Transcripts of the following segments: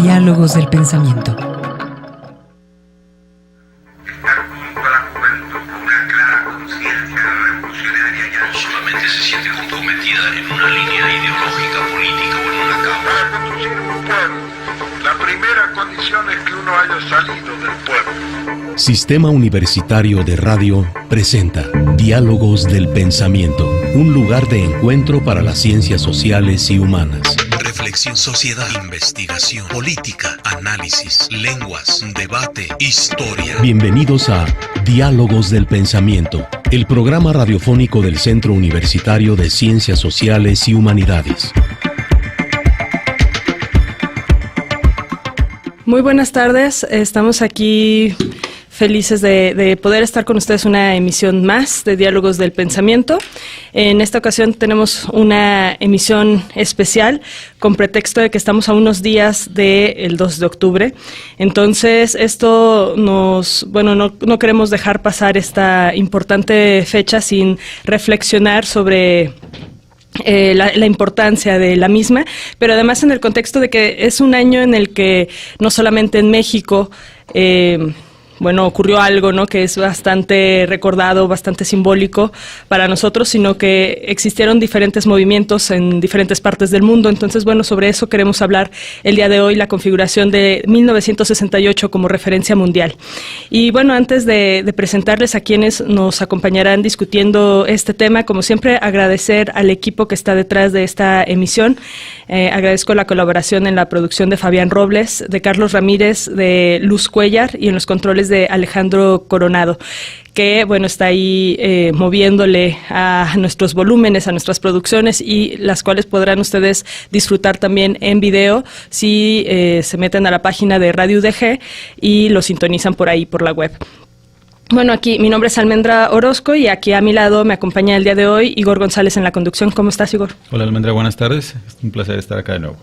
Diálogos del pensamiento. Estar junto a la juventud con una clara conciencia revolucionaria y solamente se siente comprometida en una línea ideológica, política o en una causa. Para conducir un pueblo, la primera condición es que uno haya salido del pueblo. Sistema Universitario de Radio presenta Diálogos del Pensamiento, un lugar de encuentro para las ciencias sociales y humanas. Reflexión, sociedad, investigación, política, análisis, lenguas, debate, historia. Bienvenidos a Diálogos del Pensamiento, el programa radiofónico del Centro Universitario de Ciencias Sociales y Humanidades. Muy buenas tardes, estamos aquí felices de poder estar con ustedes una emisión más de Diálogos del Pensamiento. En esta ocasión tenemos una emisión especial con pretexto de que estamos a unos días del 2 de octubre. Entonces, esto no queremos dejar pasar esta importante fecha sin reflexionar sobre la importancia de la misma, pero además en el contexto de que es un año en el que no solamente en México ocurrió algo, ¿no?, que es bastante recordado, bastante simbólico para nosotros, sino que existieron diferentes movimientos en diferentes partes del mundo. Entonces, sobre eso queremos hablar el día de hoy, la configuración de 1968 como referencia mundial. Y antes de presentarles a quienes nos acompañarán discutiendo este tema, como siempre, agradecer al equipo que está detrás de esta emisión. Agradezco la colaboración en la producción de Fabián Robles, de Carlos Ramírez, de Luz Cuellar y en los controles de Alejandro Coronado, que está ahí moviéndole a nuestros volúmenes, a nuestras producciones, y las cuales podrán ustedes disfrutar también en video si se meten a la página de Radio UDG y lo sintonizan por ahí, por la web. Aquí mi nombre es Almendra Orozco y aquí a mi lado me acompaña el día de hoy Igor González en la conducción. ¿Cómo estás, Igor? Hola, Almendra, buenas tardes. Es un placer estar acá de nuevo.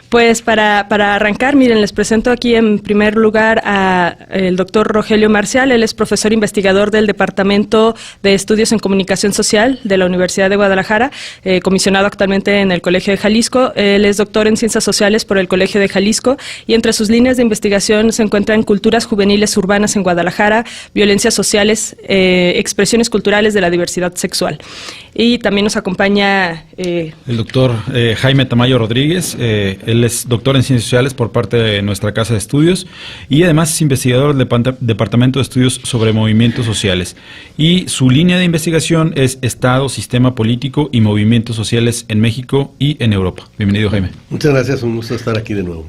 Pues para arrancar, miren, les presento aquí en primer lugar al doctor Rogelio Marcial. Él es profesor investigador del Departamento de Estudios en Comunicación Social de la Universidad de Guadalajara, comisionado actualmente en el Colegio de Jalisco. Él es doctor en Ciencias Sociales por el Colegio de Jalisco y entre sus líneas de investigación se encuentran culturas juveniles urbanas en Guadalajara, violencias sociales, expresiones culturales de la diversidad sexual. Y también nos acompaña el doctor Jaime Tamayo Rodríguez. Él es doctor en Ciencias Sociales por parte de nuestra Casa de Estudios y además es investigador del Departamento de Estudios sobre Movimientos Sociales. Y su línea de investigación es Estado, Sistema Político y Movimientos Sociales en México y en Europa. Bienvenido, Jaime. Muchas gracias, un gusto estar aquí de nuevo.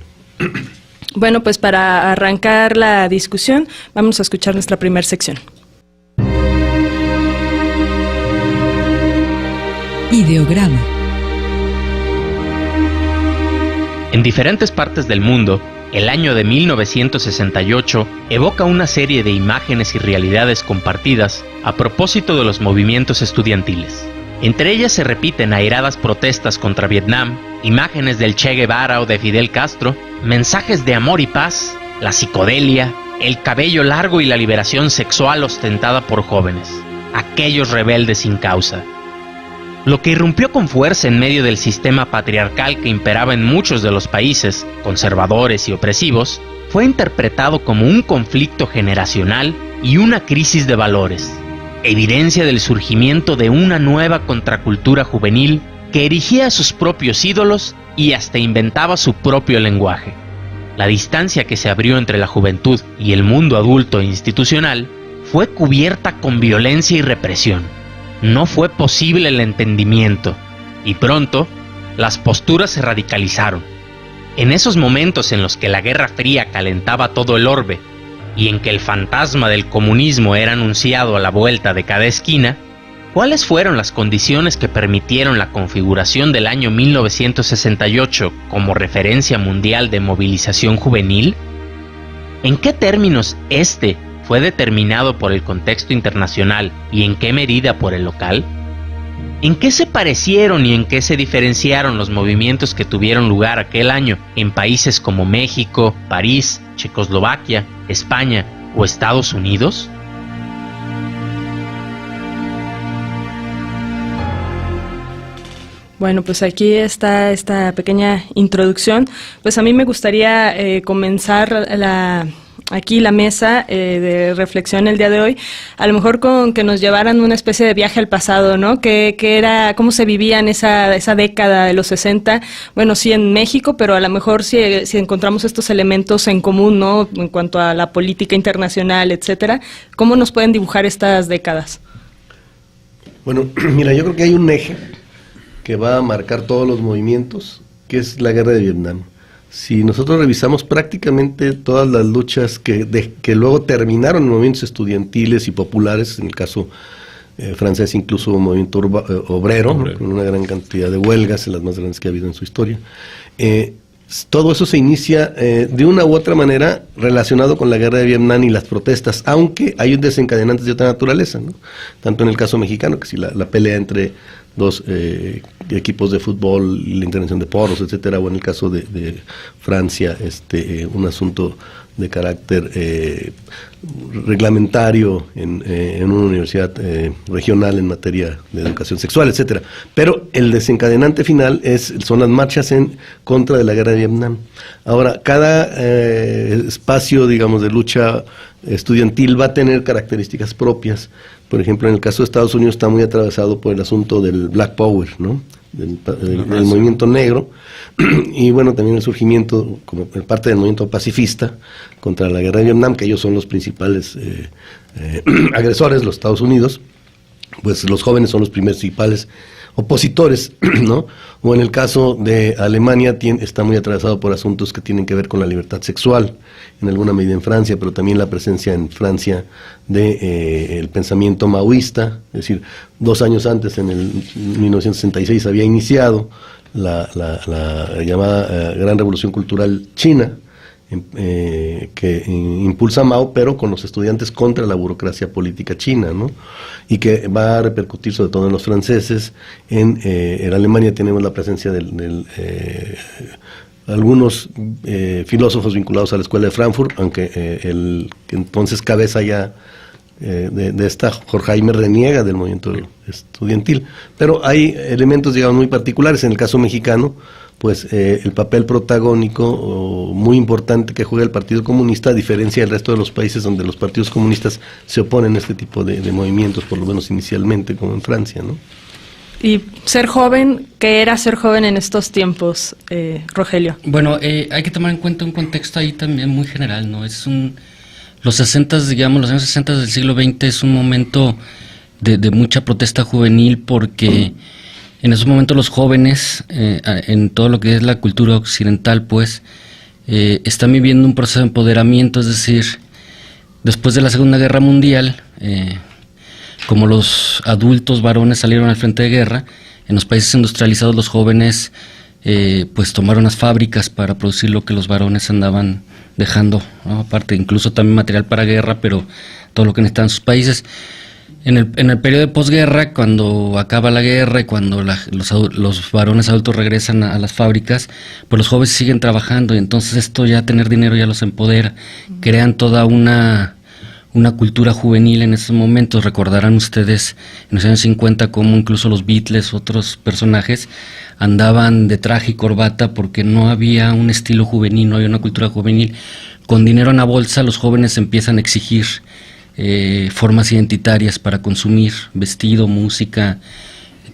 Pues para arrancar la discusión, vamos a escuchar nuestra primera sección. Ideograma. En diferentes partes del mundo, el año de 1968 evoca una serie de imágenes y realidades compartidas a propósito de los movimientos estudiantiles. Entre ellas se repiten airadas protestas contra Vietnam, imágenes del Che Guevara o de Fidel Castro, mensajes de amor y paz, la psicodelia, el cabello largo y la liberación sexual ostentada por jóvenes, aquellos rebeldes sin causa. Lo que irrumpió con fuerza en medio del sistema patriarcal que imperaba en muchos de los países, conservadores y opresivos, fue interpretado como un conflicto generacional y una crisis de valores, evidencia del surgimiento de una nueva contracultura juvenil que erigía a sus propios ídolos y hasta inventaba su propio lenguaje. La distancia que se abrió entre la juventud y el mundo adulto e institucional fue cubierta con violencia y represión. No fue posible el entendimiento, y pronto las posturas se radicalizaron. En esos momentos en los que la Guerra Fría calentaba todo el orbe, y en que el fantasma del comunismo era anunciado a la vuelta de cada esquina, ¿cuáles fueron las condiciones que permitieron la configuración del año 1968 como referencia mundial de movilización juvenil? ¿En qué términos fue determinado por el contexto internacional y en qué medida por el local? ¿En qué se parecieron y en qué se diferenciaron los movimientos que tuvieron lugar aquel año en países como México, París, Checoslovaquia, España o Estados Unidos? Bueno, pues aquí está esta pequeña introducción. Pues a mí me gustaría comenzar aquí la mesa de reflexión el día de hoy, a lo mejor con que nos llevaran una especie de viaje al pasado, ¿no? Que era, cómo se vivía en esa década de los 60, bueno, sí en México, pero a lo mejor si encontramos estos elementos en común, ¿no? En cuanto a la política internacional, etcétera, ¿cómo nos pueden dibujar estas décadas? Bueno, mira, yo creo que hay un eje que va a marcar todos los movimientos, que es la guerra de Vietnam. Si nosotros revisamos prácticamente todas las luchas que luego terminaron en movimientos estudiantiles y populares, en el caso francés incluso un movimiento obrero, ¿no? Con una gran cantidad de huelgas, las más grandes que ha habido en su historia, todo eso se inicia de una u otra manera relacionado con la guerra de Vietnam y las protestas, aunque hay desencadenantes de otra naturaleza, ¿no? Tanto en el caso mexicano, que si la pelea entre dos equipos de fútbol y la intervención de porros, etcétera, o en el caso de Francia, un asunto de carácter reglamentario en una universidad regional en materia de educación sexual, etcétera. Pero el desencadenante final son las marchas en contra de la guerra de Vietnam. Ahora, cada espacio, digamos, de lucha estudiantil va a tener características propias. Por ejemplo, en el caso de Estados Unidos está muy atravesado por el asunto del Black Power, ¿no? Del movimiento negro, y bueno, también el surgimiento como parte del movimiento pacifista contra la guerra de Vietnam, que ellos son los principales agresores, los Estados Unidos, pues los jóvenes son los principales opositores, ¿no? O en el caso de Alemania está muy atravesado por asuntos que tienen que ver con la libertad sexual, en alguna medida en Francia, pero también la presencia en Francia de el pensamiento maoísta, es decir, 2 años antes, en el 1966, había iniciado la llamada Gran Revolución Cultural China, que impulsa Mao, pero con los estudiantes contra la burocracia política china, ¿no? Y que va a repercutir sobre todo en los franceses. En Alemania tenemos la presencia de algunos filósofos vinculados a la escuela de Frankfurt, aunque el que entonces cabeza ya de esta Horkheimer reniega del movimiento estudiantil. Pero hay elementos, digamos, muy particulares. En el caso mexicano, pues el papel protagónico muy importante que juega el Partido Comunista, a diferencia del resto de los países donde los partidos comunistas se oponen a este tipo de movimientos, por lo menos inicialmente, como en Francia, ¿no? Y ser joven, ¿qué era ser joven en estos tiempos, Rogelio? Bueno, hay que tomar en cuenta un contexto ahí también muy general, ¿no? Los 60, digamos, los años 60 del siglo XX es un momento de mucha protesta juvenil, porque en esos momentos los jóvenes, en todo lo que es la cultura occidental, pues, están viviendo un proceso de empoderamiento. Es decir, después de la Segunda Guerra Mundial, como los adultos varones salieron al frente de guerra, en los países industrializados los jóvenes pues tomaron las fábricas para producir lo que los varones andaban dejando, ¿no? Aparte, incluso también material para guerra, pero todo lo que necesitaban sus países. En el periodo de posguerra, cuando acaba la guerra y cuando los varones adultos regresan a las fábricas, pues los jóvenes siguen trabajando, y entonces esto, ya tener dinero ya los empodera, crean toda una cultura juvenil en esos momentos. Recordarán ustedes en los años 50 cómo incluso los Beatles, otros personajes, andaban de traje y corbata porque no había un estilo juvenil, no había una cultura juvenil. Con dinero en la bolsa los jóvenes empiezan a exigir formas identitarias para consumir, vestido, música,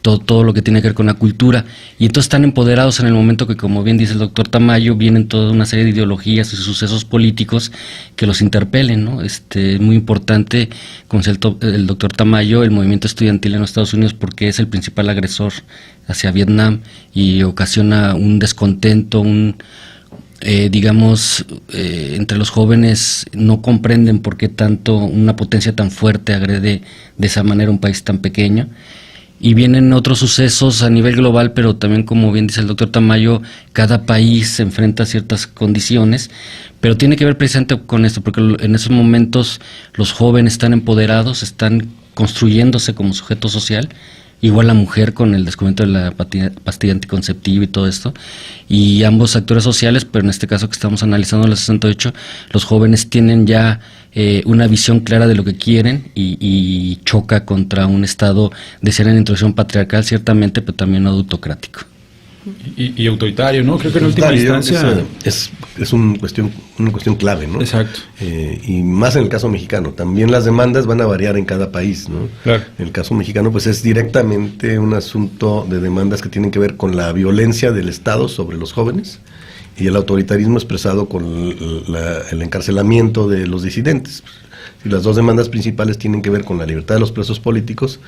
todo lo que tiene que ver con la cultura, y entonces están empoderados en el momento que, como bien dice el doctor Tamayo, vienen toda una serie de ideologías y sucesos políticos que los interpelen, ¿no? Es muy importante, como dice el doctor Tamayo, el movimiento estudiantil en los Estados Unidos, porque es el principal agresor hacia Vietnam y ocasiona un descontento, entre los jóvenes no comprenden por qué tanto una potencia tan fuerte agrede de esa manera un país tan pequeño. Y vienen otros sucesos a nivel global, pero también, como bien dice el doctor Tamayo, cada país se enfrenta a ciertas condiciones, pero tiene que ver precisamente con esto, porque en esos momentos los jóvenes están empoderados, están construyéndose como sujeto social, igual la mujer con el descubrimiento de la pastilla anticonceptiva y todo esto, y ambos actores sociales, pero en este caso que estamos analizando, los 68, los jóvenes tienen ya una visión clara de lo que quieren y choca contra un estado de ser en introducción patriarcal, ciertamente, pero también autocrático. Y autoritario, ¿no? Creo que en última instancia es una cuestión clave, ¿no? Exacto. Y más en el caso mexicano. También las demandas van a variar en cada país, ¿no? Claro. En el caso mexicano, pues es directamente un asunto de demandas que tienen que ver con la violencia del Estado sobre los jóvenes y el autoritarismo expresado con el encarcelamiento de los disidentes. Y las dos demandas principales tienen que ver con la libertad de los presos políticos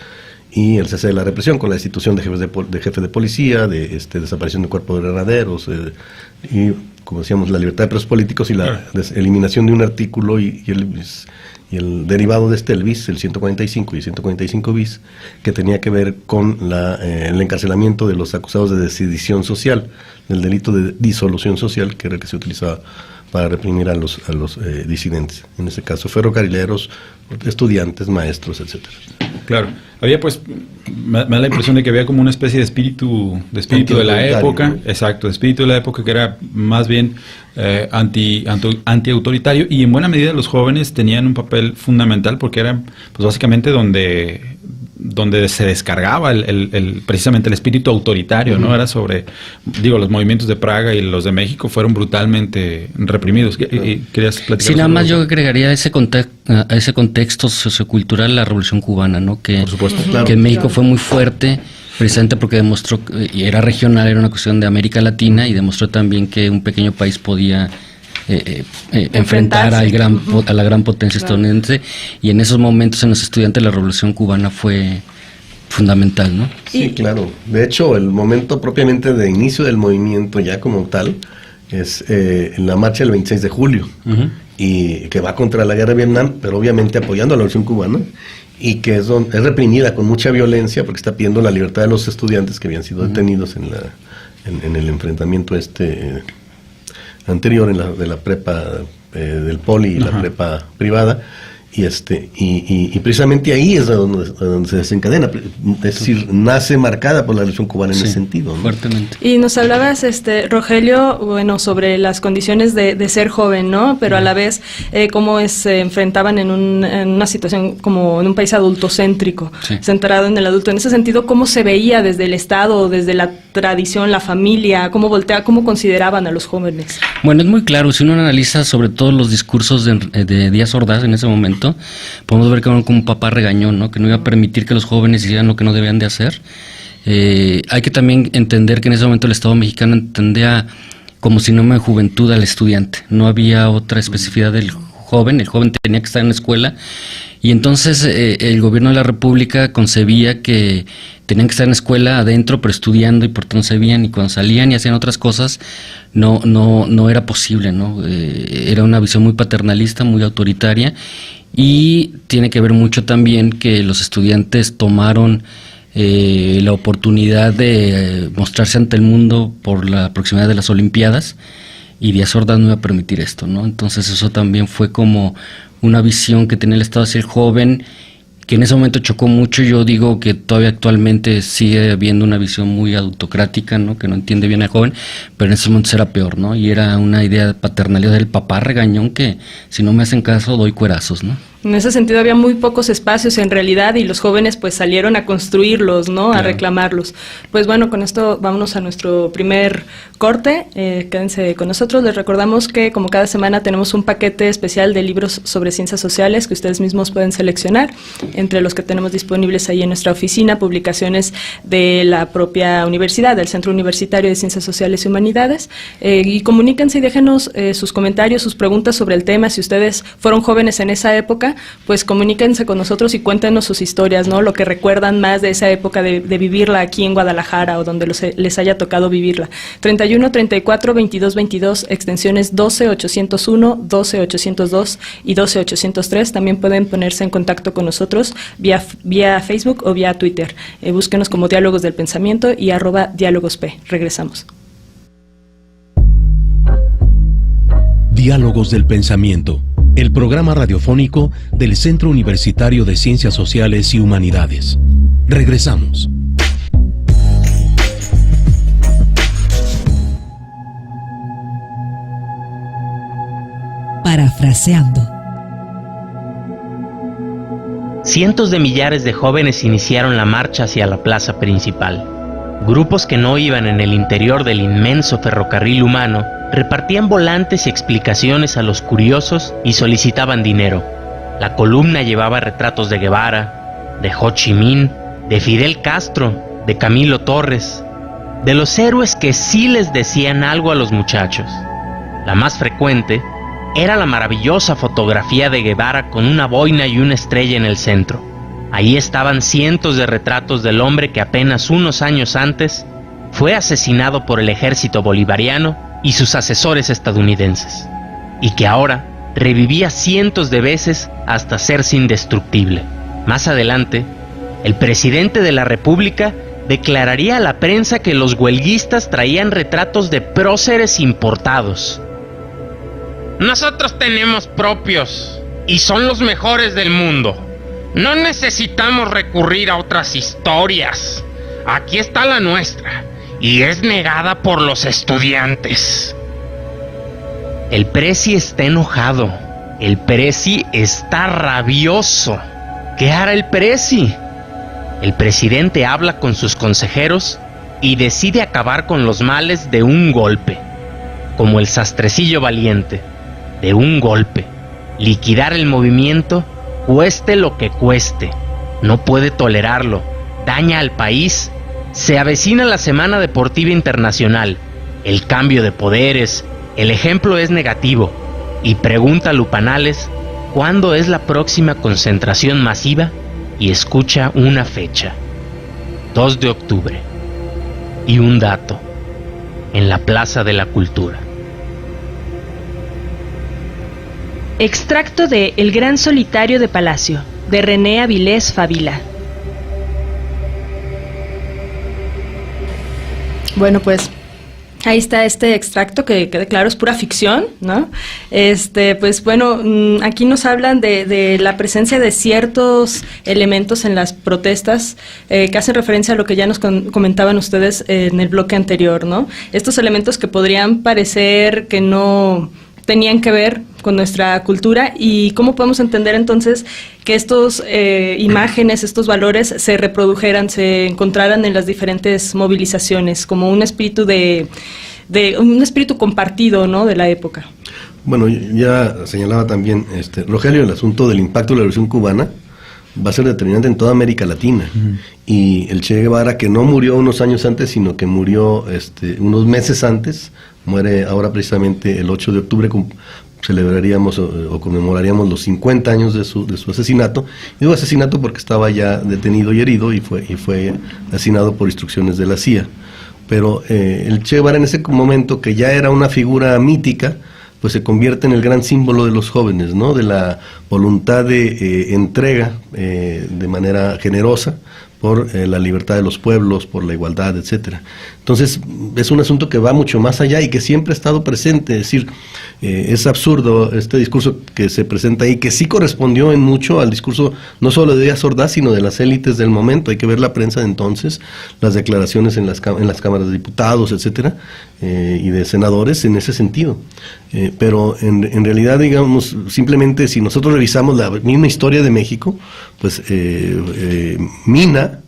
y el cese de la represión, con la destitución de jefes de policía, de desaparición de cuerpos de granaderos, y, como decíamos, la libertad de presos políticos y la eliminación de un artículo y el derivado de este, el bis, el 145 y 145 bis, que tenía que ver con el encarcelamiento de los acusados de sedición social, del delito de disolución social, que era el que se utilizaba para reprimir a los disidentes, en ese caso ferrocarrileros, estudiantes, maestros, etcétera. Claro, había pues, me da la impresión de que había como una especie de espíritu de la época, ¿no? Exacto, de espíritu de la época que era más bien anti-autoritario, y en buena medida los jóvenes tenían un papel fundamental porque eran pues básicamente donde se descargaba precisamente el espíritu autoritario, ¿no? Era sobre, los movimientos de Praga y los de México fueron brutalmente reprimidos. ¿Querías platicar? Sí, nada más yo agregaría a ese contexto sociocultural la Revolución Cubana, ¿no? Que, por supuesto, que en México fue muy fuerte, precisamente porque demostró, y era regional, era una cuestión de América Latina, y demostró también que un pequeño país podía enfrentar a la gran potencia estadounidense, y en esos momentos en los estudiantes la Revolución Cubana fue fundamental, ¿no? Sí, claro. De hecho, el momento propiamente de inicio del movimiento ya como tal es en la marcha del 26 de julio, y que va contra la guerra de Vietnam, pero obviamente apoyando a la Revolución Cubana, y que es reprimida con mucha violencia porque está pidiendo la libertad de los estudiantes que habían sido detenidos en el enfrentamiento anterior de la prepa del poli y la prepa privada, y precisamente ahí es donde se desencadena, es decir, nace marcada por la Revolución Cubana en ese sentido, ¿no? Fuertemente. Y nos hablabas, Rogelio, sobre las condiciones de ser joven, ¿no? Pero a la vez cómo se enfrentaban en una situación como en un país adultocéntrico, centrado en el adulto. En ese sentido, ¿cómo se veía desde el Estado, desde la tradición, la familia, cómo consideraban a los jóvenes? Bueno, es muy claro, si uno analiza sobre todo los discursos de Díaz Ordaz en ese momento, podemos ver que era como un papá regañón, ¿no? Que no iba a permitir que los jóvenes hicieran lo que no debían de hacer. Hay que también entender que en ese momento el Estado mexicano entendía como sinónimo de juventud al estudiante. No había otra especificidad del joven. El joven tenía que estar en la escuela, y entonces el gobierno de la República concebía que tenían que estar en la escuela adentro, pero estudiando, y por tanto se veían, y cuando salían y hacían otras cosas no era posible, ¿no? Era una visión muy paternalista, muy autoritaria, y tiene que ver mucho también que los estudiantes tomaron la oportunidad de mostrarse ante el mundo por la proximidad de las Olimpiadas, y Díaz Ordaz no iba a permitir esto, ¿no? Entonces eso también fue como una visión que tenía el Estado hacia el joven, que en ese momento chocó mucho. Yo digo que todavía actualmente sigue habiendo una visión muy autocrática, ¿no? Que no entiende bien al joven, pero en ese momento era peor, ¿no? Y era una idea de paternalidad del papá regañón que si no me hacen caso doy cuerazos, ¿no? En ese sentido había muy pocos espacios en realidad, y los jóvenes pues salieron a construirlos, ¿no? A reclamarlos. Pues bueno, con esto vámonos a nuestro primer corte. Quédense con nosotros. Les recordamos que como cada semana tenemos un paquete especial de libros sobre ciencias sociales que ustedes mismos pueden seleccionar, entre los que tenemos disponibles ahí en nuestra oficina, publicaciones de la propia universidad, del Centro Universitario de Ciencias Sociales y Humanidades, y comuníquense y déjenos sus comentarios, sus preguntas sobre el tema. Si ustedes fueron jóvenes en esa época, pues comuníquense con nosotros y cuéntenos sus historias, ¿no? Lo que recuerdan más de esa época de vivirla aquí en Guadalajara o donde les haya tocado vivirla. 31 34 22 22, extensiones 12 801, 12 802 y 12 803. También pueden ponerse en contacto con nosotros vía Facebook o vía Twitter. Búsquenos como Diálogos del Pensamiento y @diálogosp. Regresamos. Diálogos del Pensamiento, el programa radiofónico del Centro Universitario de Ciencias Sociales y Humanidades. Regresamos. Parafraseando. cientos de millares de jóvenes iniciaron la marcha hacia la plaza principal. Grupos que no iban en el interior del inmenso ferrocarril humano repartían volantes y explicaciones a los curiosos y solicitaban dinero. La columna llevaba retratos de Guevara, de Ho Chi Minh, de Fidel Castro, de Camilo Torres, de los héroes que sí les decían algo a los muchachos. La más frecuente era la maravillosa fotografía de Guevara con una boina y una estrella en el centro. Ahí estaban cientos de retratos del hombre que apenas unos años antes fue asesinado por el ejército bolivariano y sus asesores estadounidenses, y que ahora revivía cientos de veces hasta hacerse indestructible. Más adelante, el presidente de la República declararía a la prensa que los huelguistas traían retratos de próceres importados. Nosotros tenemos propios y son los mejores del mundo. No necesitamos recurrir a otras historias. Aquí está la nuestra y es negada por los estudiantes. El presi está enojado. El presi está rabioso. ¿Qué hará el presi? El presidente habla con sus consejeros y decide acabar con los males de un golpe. Como el sastrecillo valiente, de un golpe. Liquidar el movimiento, cueste lo que cueste. No puede tolerarlo. Daña al país. Se avecina la Semana Deportiva Internacional. El cambio de poderes. El ejemplo es negativo. Y pregunta a Lupanales cuándo es la próxima concentración masiva y escucha una fecha. 2 de octubre. Y un dato. En la Plaza de la Cultura. Extracto de El Gran Solitario de Palacio, de René Avilés Favila. Bueno, pues ahí está este extracto que claro es pura ficción, ¿no? Pues bueno, aquí nos hablan de la presencia de ciertos elementos en las protestas que hacen referencia a lo que ya nos comentaban ustedes en el bloque anterior, ¿no? Estos elementos que podrían parecer que no tenían que ver con nuestra cultura y cómo podemos entender entonces que estos imágenes, estos valores se reprodujeran, se encontraran en las diferentes movilizaciones como un espíritu de un espíritu compartido, ¿no?, de la época. Bueno, ya señalaba también Rogelio, el asunto del impacto de la Revolución Cubana va a ser determinante en toda América Latina. Y el Che Guevara, que no murió unos años antes, sino que murió unos meses antes, muere ahora precisamente el 8 de octubre, celebraríamos o conmemoraríamos los 50 años de su asesinato. Y digo asesinato porque estaba ya detenido y herido y fue asesinado por instrucciones de la CIA. Pero el Che Guevara en ese momento, que ya era una figura mítica, pues se convierte en el gran símbolo de los jóvenes, ¿no?, de la voluntad de entrega de manera generosa por la libertad de los pueblos, por la igualdad, etcétera. Entonces, es un asunto que va mucho más allá y que siempre ha estado presente. Es decir, es absurdo este discurso que se presenta ahí, que sí correspondió en mucho al discurso no solo de Díaz Ordaz, sino de las élites del momento. Hay que ver la prensa de entonces, las declaraciones en las cámaras de diputados, etcétera, y de senadores en ese sentido. Pero en realidad, digamos, simplemente si nosotros revisamos la misma historia de México, pues Mina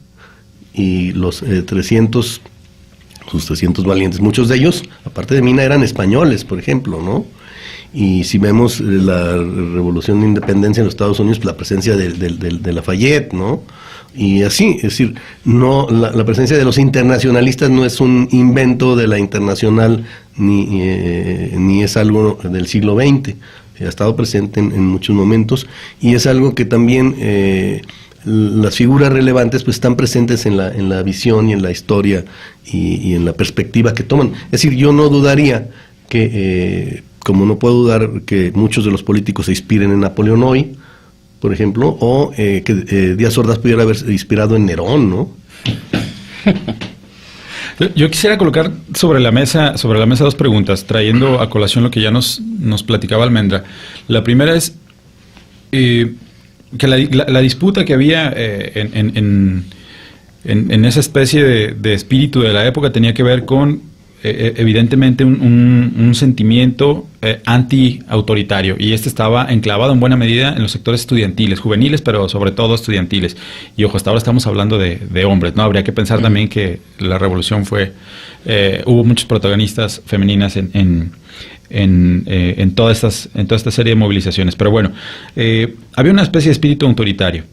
y los 300 valientes, muchos de ellos, aparte de Mina, eran españoles, por ejemplo, ¿no? Y si vemos la Revolución de Independencia en los Estados Unidos, la presencia de Lafayette, ¿no? Y así, es decir, no la presencia de los internacionalistas no es un invento de la Internacional ni es algo del siglo XX. Ha estado presente en muchos momentos y es algo que también las figuras relevantes pues están presentes en la visión y en la historia y en la perspectiva que toman. Es decir, yo no dudaría que, como no puedo dudar que muchos de los políticos se inspiren en Napoleón hoy, por ejemplo, o que Díaz Ordaz pudiera haber inspirado en Nerón, ¿no? Yo quisiera colocar sobre la mesa 2 preguntas, trayendo a colación lo que ya nos platicaba Almendra. La primera es que la disputa que había en esa especie de espíritu de la época tenía que ver con evidentemente un sentimiento anti-autoritario, y este estaba enclavado en buena medida en los sectores estudiantiles, juveniles, pero sobre todo estudiantiles. Y ojo, hasta ahora estamos hablando de hombres, ¿no? Habría que pensar también que la revolución hubo muchos protagonistas femeninas en toda esta serie de movilizaciones. Pero bueno, había una especie de espíritu autoritario,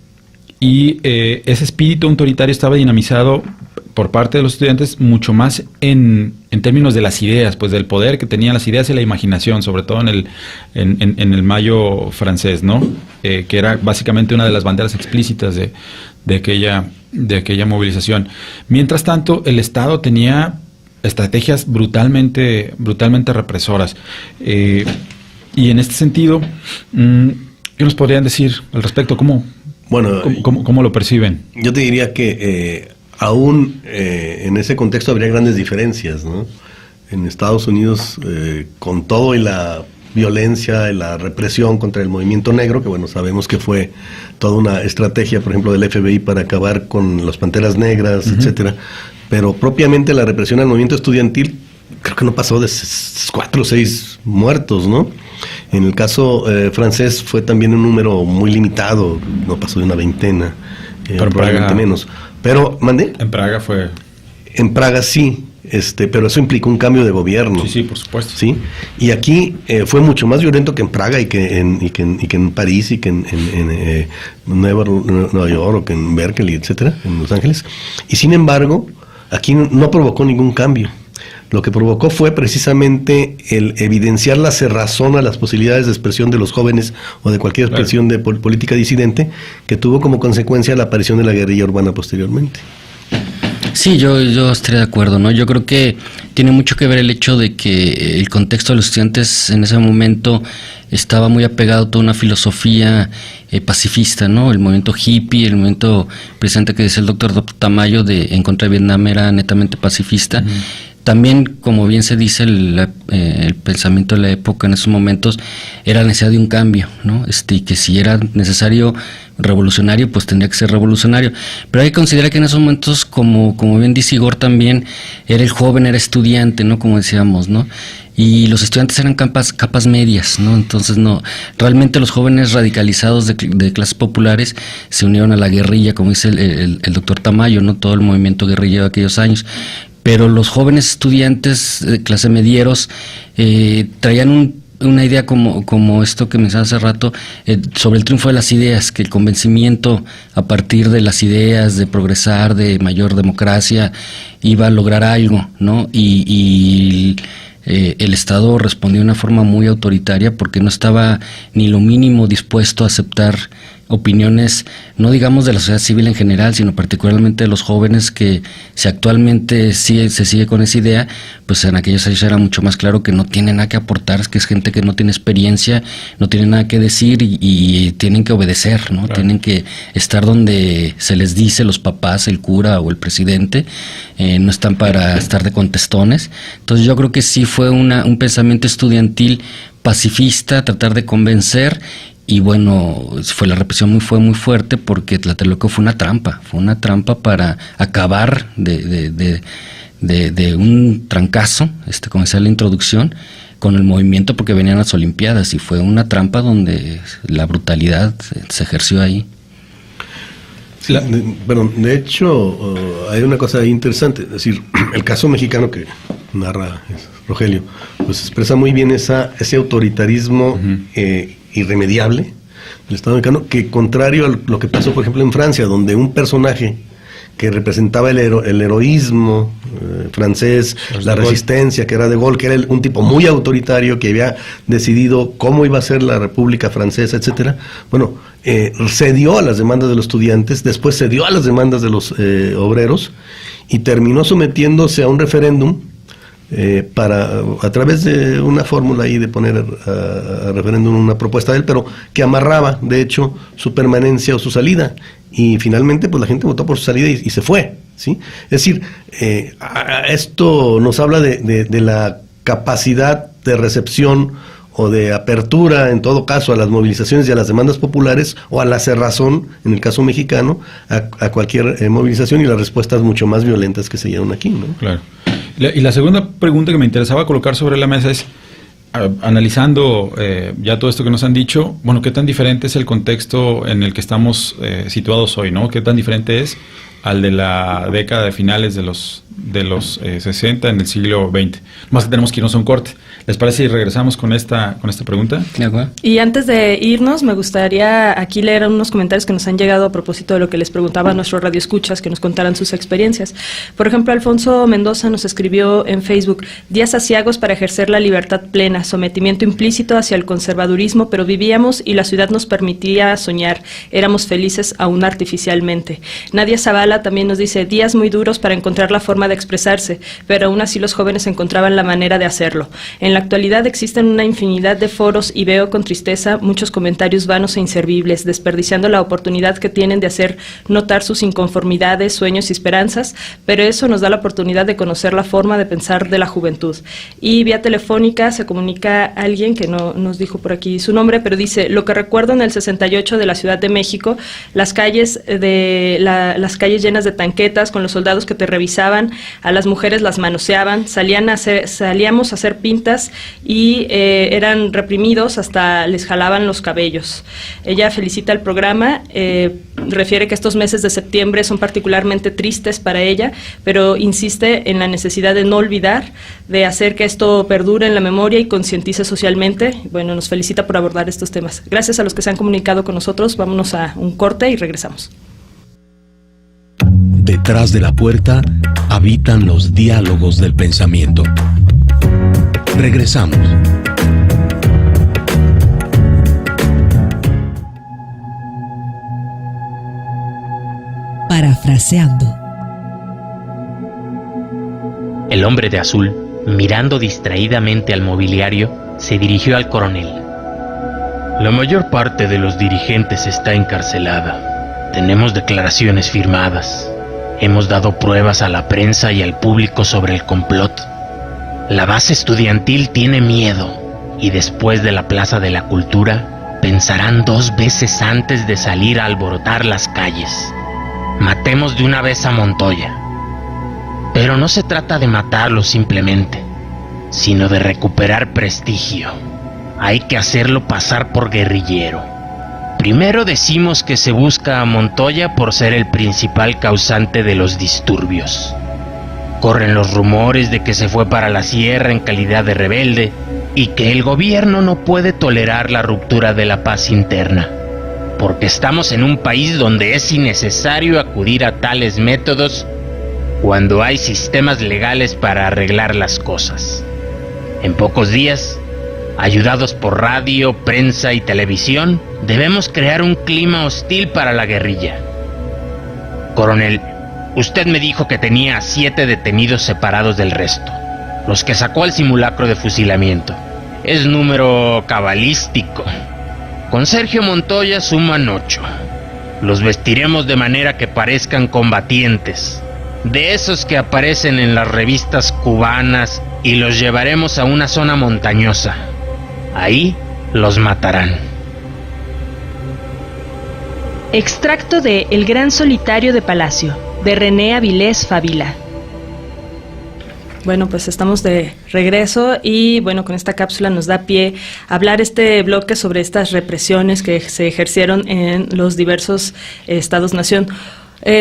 y ese espíritu autoritario estaba dinamizado por parte de los estudiantes mucho más en términos de las ideas, pues del poder que tenían las ideas y la imaginación, sobre todo en el Mayo francés, ¿no? Que era básicamente una de las banderas explícitas de aquella movilización. Mientras tanto, el Estado tenía estrategias brutalmente represoras. Y en este sentido, ¿qué nos podrían decir al respecto? ¿Cómo lo perciben? Yo te diría que aún en ese contexto habría grandes diferencias, ¿no? En Estados Unidos, con todo y la violencia y la represión contra el movimiento negro, que bueno, sabemos que fue toda una estrategia, por ejemplo, del FBI para acabar con las Panteras Negras, etcétera, pero propiamente la represión al movimiento estudiantil creo que no pasó de 4 o 6 muertos, ¿no? En el caso francés fue también un número muy limitado, no pasó de una veintena, probablemente menos. Pero, ¿mandé? En Praga fue... En Praga sí, pero eso implicó un cambio de gobierno. Sí, por supuesto. ¿Sí? Y aquí fue mucho más violento que en Praga y que en París y que en Nueva York o que en Berkeley, etcétera, en Los Ángeles. Y sin embargo, aquí no provocó ningún cambio. Lo que provocó fue precisamente el evidenciar la cerrazón a las posibilidades de expresión de los jóvenes o de cualquier expresión de política disidente, que tuvo como consecuencia la aparición de la guerrilla urbana posteriormente. Sí, yo estaría de acuerdo, ¿no? Yo creo que tiene mucho que ver el hecho de que el contexto de los estudiantes en ese momento estaba muy apegado a toda una filosofía pacifista, ¿no? El movimiento hippie, el movimiento precisamente que decía el doctor Tamayo en contra de Vietnam era netamente pacifista. También, como bien se dice, el pensamiento de la época en esos momentos era la necesidad de un cambio, ¿no? Y que si era necesario revolucionario, pues tendría que ser revolucionario. Pero hay que considerar que en esos momentos, como bien dice Igor también, era el joven, era estudiante, ¿no? Como decíamos, ¿no? Y los estudiantes eran capas medias, ¿no? Entonces, no, realmente los jóvenes radicalizados de clases populares se unieron a la guerrilla, como dice el doctor Tamayo, ¿no? Todo el movimiento guerrillero de aquellos años. Pero los jóvenes estudiantes de clase medieros traían una idea como esto que mencionaba hace rato, sobre el triunfo de las ideas, que el convencimiento a partir de las ideas de progresar, de mayor democracia, iba a lograr algo, ¿no? Y el Estado respondió de una forma muy autoritaria porque no estaba ni lo mínimo dispuesto a aceptar opiniones, no digamos de la sociedad civil en general, sino particularmente de los jóvenes, que si actualmente se sigue con esa idea, pues en aquellos años era mucho más claro que no tiene nada que aportar, que es gente que no tiene experiencia, no tiene nada que decir y tienen que obedecer, ¿no? Claro. Tienen que estar donde se les dice, los papás, el cura o el presidente, no están para estar de contestones. Entonces yo creo que sí fue un pensamiento estudiantil pacifista, tratar de convencer. Y bueno, la represión fue muy fuerte porque Tlatelolco fue una trampa para acabar de un trancazo, como decía la introducción, con el movimiento, porque venían las Olimpiadas y fue una trampa donde la brutalidad se ejerció ahí. Sí, bueno, de hecho hay una cosa interesante, es decir, el caso mexicano que narra Rogelio, pues expresa muy bien ese autoritarismo irremediable del Estado mexicano, que contrario a lo que pasó, por ejemplo, en Francia, donde un personaje que representaba el heroísmo francés, la resistencia, que era De Gaulle, que era un tipo muy autoritario, que había decidido cómo iba a ser la República Francesa, etcétera. Bueno, cedió a las demandas de los estudiantes, después cedió a las demandas de los obreros y terminó sometiéndose a un referéndum a través de una fórmula ahí de poner a referéndum una propuesta de él, pero que amarraba, de hecho, su permanencia o su salida, y finalmente pues la gente votó por su salida y se fue, ¿sí? Es decir, esto nos habla de la capacidad de recepción o de apertura, en todo caso, a las movilizaciones y a las demandas populares, o a la cerrazón, en el caso mexicano, a cualquier movilización, y las respuestas mucho más violentas que se dieron aquí, ¿no? Claro. Y la segunda pregunta que me interesaba colocar sobre la mesa es, analizando ya todo esto que nos han dicho, bueno, ¿qué tan diferente es el contexto en el que estamos situados hoy, ¿no? ¿Qué tan diferente es al de la década de finales de los 60 en el siglo XX? Más que tenemos que irnos a un corte. ¿Les parece si regresamos con esta pregunta? Y antes de irnos, me gustaría aquí leer unos comentarios que nos han llegado a propósito de lo que les preguntaba a nuestros radioescuchas, que nos contaran sus experiencias. Por ejemplo, Alfonso Mendoza nos escribió en Facebook: días aciagos para ejercer la libertad plena, sometimiento implícito hacia el conservadurismo, pero vivíamos y la ciudad nos permitía soñar. Éramos felices aún artificialmente. Nadia Zavala también nos dice: días muy duros para encontrar la forma de expresarse, pero aún así los jóvenes encontraban la manera de hacerlo. En la actualidad existen una infinidad de foros y veo con tristeza muchos comentarios vanos e inservibles, desperdiciando la oportunidad que tienen de hacer notar sus inconformidades, sueños y esperanzas, pero eso nos da la oportunidad de conocer la forma de pensar de la juventud. Y vía telefónica se comunica alguien que no nos dijo por aquí su nombre, pero dice: lo que recuerdo en el 68 de la Ciudad de México, las calles llenas de tanquetas con los soldados que te revisaban, a las mujeres las manoseaban, salíamos a hacer pintas y eran reprimidos, hasta les jalaban los cabellos. Ella felicita el programa, refiere que estos meses de septiembre son particularmente tristes para ella, pero insiste en la necesidad de no olvidar, de hacer que esto perdure en la memoria y concientice socialmente. Bueno, nos felicita por abordar estos temas. Gracias a los que se han comunicado con nosotros. Vámonos a un corte y regresamos. Detrás de la puerta habitan los diálogos del pensamiento. Regresamos. Parafraseando. El hombre de azul, mirando distraídamente al mobiliario, se dirigió al coronel. La mayor parte de los dirigentes está encarcelada. Tenemos declaraciones firmadas. Hemos dado pruebas a la prensa y al público sobre el complot. La base estudiantil tiene miedo y después de la Plaza de la Cultura pensarán 2 veces antes de salir a alborotar las calles. Matemos de una vez a Montoya. Pero no se trata de matarlo simplemente, sino de recuperar prestigio. Hay que hacerlo pasar por guerrillero. Primero decimos que se busca a Montoya por ser el principal causante de los disturbios. Corren los rumores de que se fue para la sierra en calidad de rebelde y que el gobierno no puede tolerar la ruptura de la paz interna, porque estamos en un país donde es innecesario acudir a tales métodos cuando hay sistemas legales para arreglar las cosas. En pocos días, ayudados por radio, prensa y televisión, debemos crear un clima hostil para la guerrilla. Coronel, usted me dijo que tenía 7 detenidos separados del resto, los que sacó al simulacro de fusilamiento. Es número cabalístico. Con Sergio Montoya suman 8. Los vestiremos de manera que parezcan combatientes, de esos que aparecen en las revistas cubanas, y los llevaremos a una zona montañosa. Ahí los matarán. Extracto de El Gran Solitario de Palacio, de René Avilés Fávila. Bueno, pues estamos de regreso y bueno, con esta cápsula nos da pie a hablar este bloque sobre estas represiones que se ejercieron en los diversos estados-nación.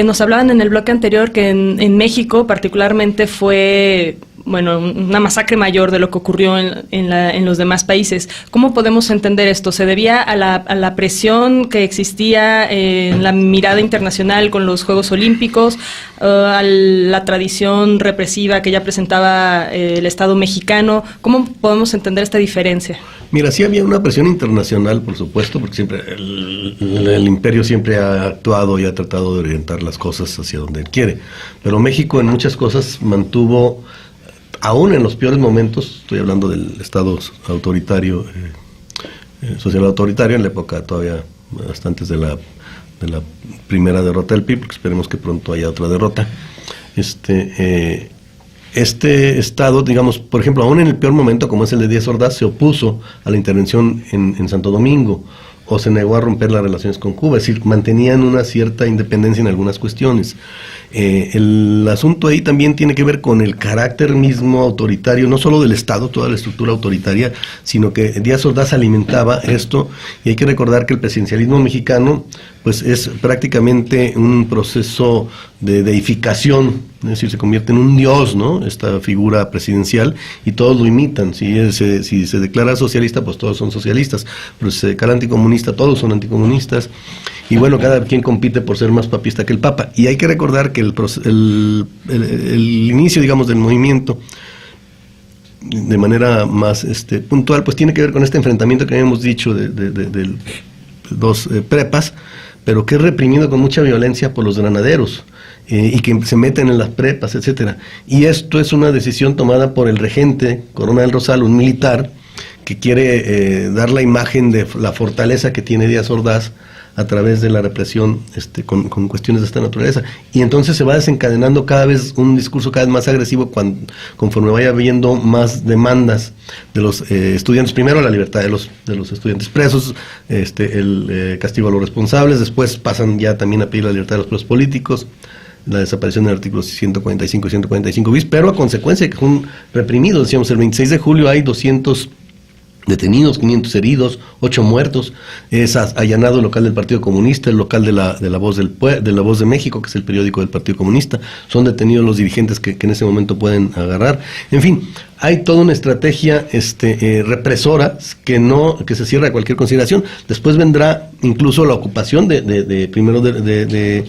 Nos hablaban en el bloque anterior que en México particularmente fue, bueno, una masacre mayor de lo que ocurrió en los demás países. ¿Cómo podemos entender esto? ¿Se debía a la presión que existía en la mirada internacional con los Juegos Olímpicos, a la tradición represiva que ya presentaba el Estado mexicano? ¿Cómo podemos entender esta diferencia? Mira, sí había una presión internacional, por supuesto, porque siempre el imperio siempre ha actuado y ha tratado de orientar las cosas hacia donde él quiere. Pero México en muchas cosas mantuvo, aún en los peores momentos, estoy hablando del Estado autoritario, social autoritario, en la época todavía hasta antes de la primera derrota del PRI, porque esperemos que pronto haya otra derrota. Este Estado, digamos, por ejemplo, aún en el peor momento, como es el de Díaz Ordaz, se opuso a la intervención en Santo Domingo, o se negó a romper las relaciones con Cuba, es decir, mantenían una cierta independencia en algunas cuestiones. El asunto ahí también tiene que ver con el carácter mismo autoritario, no solo del Estado, toda la estructura autoritaria, sino que Díaz Ordaz alimentaba esto, y hay que recordar que el presidencialismo mexicano pues es prácticamente un proceso de deificación, es decir, se convierte en un dios, ¿no?, esta figura presidencial, y todos lo imitan. Si se declara socialista, pues todos son socialistas, pero si se declara anticomunista, todos son anticomunistas, y bueno, cada quien compite por ser más papista que el Papa. Y hay que recordar que el inicio, digamos, del movimiento, de manera más puntual, pues tiene que ver con este enfrentamiento que habíamos dicho de dos prepas, pero que es reprimido con mucha violencia por los granaderos, y que se meten en las prepas, etcétera. Y esto es una decisión tomada por el regente Corona del Rosal, un militar que quiere dar la imagen de la fortaleza que tiene Díaz Ordaz a través de la represión con cuestiones de esta naturaleza. Y entonces se va desencadenando cada vez un discurso cada vez más agresivo conforme vaya habiendo más demandas de los estudiantes. Primero la libertad de los estudiantes presos, el castigo a los responsables, después pasan ya también a pedir la libertad de los presos políticos, la desaparición del artículo 145 y 145 bis, pero a consecuencia de que son reprimidos. Decíamos, el 26 de julio hay 200 detenidos, 500 heridos, 8 muertos. Es allanado el local del Partido Comunista, el local de la Voz de México, que es el periódico del Partido Comunista. Son detenidos los dirigentes que en ese momento pueden agarrar. En fin, hay toda una estrategia represora que se cierra a cualquier consideración. Después vendrá incluso la ocupación primero de